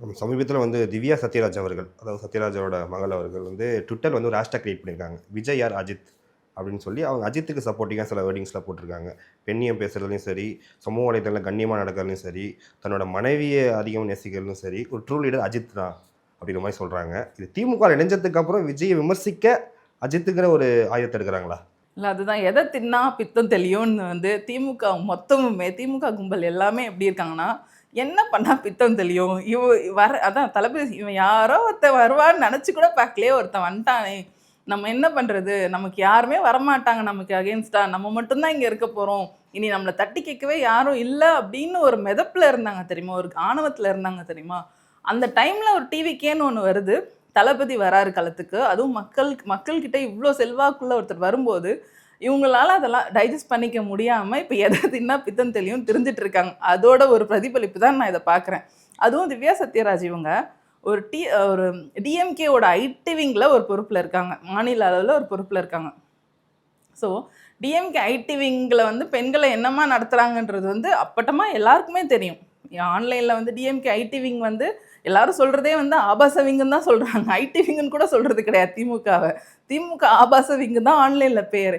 சமீபத்தில வந்து திவ்யா சத்யராஜ் அவர்கள், அதாவது சத்யராஜோட மகள் அவர்கள் வந்து ட்விட்டர்ல வந்து ஒரு ஹேஷ்டேக் கிரியேட் பண்ணியிருக்காங்க. விஜய் ஆர் அஜித் அப்படின்னு சொல்லி அவங்க அஜித்துக்கு சப்போர்ட்டிங்கா சில வேர்டிங்ஸ்லாம் போட்டிருக்காங்க. பெண்ணியம் பேசுறதுலயும் சரி, சமூக வலைதளங்கள்ல கண்ணியமா நடக்கிறதுலயும் சரி, தன்னோட மனைவிய அதிகம் நேசிக்கிறதுலயும் சரி, ஒரு ட்ரூ லீடர் அஜித் தான் அப்படிங்கிற மாரி சொல்றாங்க. இது திமுக இணைஞ்சதுக்கு அப்புறம் விஜய விமர்சிக்க அஜித்துங்கிற ஒரு ஆயுதத்த எடுக்குறாங்களா? இல்ல அதுதான் எத தின்னா பித்தம் தெளியும்னு வந்து திமுக மொத்தமுமே திமுக கும்பல் எல்லாமே எப்படி இருக்காங்கன்னா, என்ன பண்ணா பித்தம் தெளியும்? அதான் தளபதி இவன் யாரோ ஒருத்தன் வருவான்னு நெனச்சு கூட பார்க்கலையே ஒருத்தன் வந்துட்டானே! நம்ம என்ன பண்றது? நமக்கு யாருமே வரமாட்டாங்க நமக்கு அகைன்ஸ்ட்டா. நம்ம மட்டும் தான் இங்க இருக்க போறோம். இனி நம்மள தட்டி கேட்கவே யாரும் இல்ல அப்படின்னு ஒரு மெதப்புல இருந்தாங்க தெரியுமா? ஒரு ஆணவத்துல இருந்தாங்க தெரியுமா? அந்த டைம்ல ஒரு டிவிகேன்னு ஒண்ணு வருது. தளபதி வராரு களத்துக்கு. அதுவும் மக்கள்கிட்ட இவ்ளோ செல்வாக்குள்ள ஒருத்தர் வரும்போது, இவங்களால அதெல்லாம் டைஜஸ்ட் பண்ணிக்க முடியாம, இப்ப எத தின்னா பித்தம் தெளியும்னு திரிஞ்சுட்டு இருக்காங்க. அதோட ஒரு பிரதிபலிப்பு தான் நான் இத பார்க்குறேன். அதுவும் திவ்யா சத்யராஜ் இவங்க ஒரு டிஎம்கேவோட ஐடி விங்ல ஒரு பொறுப்புல இருக்காங்க. மாநில அளவுல ஒரு பொறுப்புல இருக்காங்க. ஸோ டிஎம்கே ஐடி விங்கில் வந்து பெண்களை என்னமா நடத்துகிறாங்கன்றது வந்து அப்பட்டமா எல்லாருக்குமே தெரியும். ஆன்லைனில் வந்து டிஎம்கே ஐடி விங் வந்து எல்லாரும் சொல்கிறதே வந்து ஆபாச விங்குன்னு தான் சொல்கிறாங்க. ஐடி விங்குன்னு கூட சொல்கிறது கிடையாது திமுகவை. திமுக ஆபாச விங்கு தான் ஆன்லைனில் பேர்.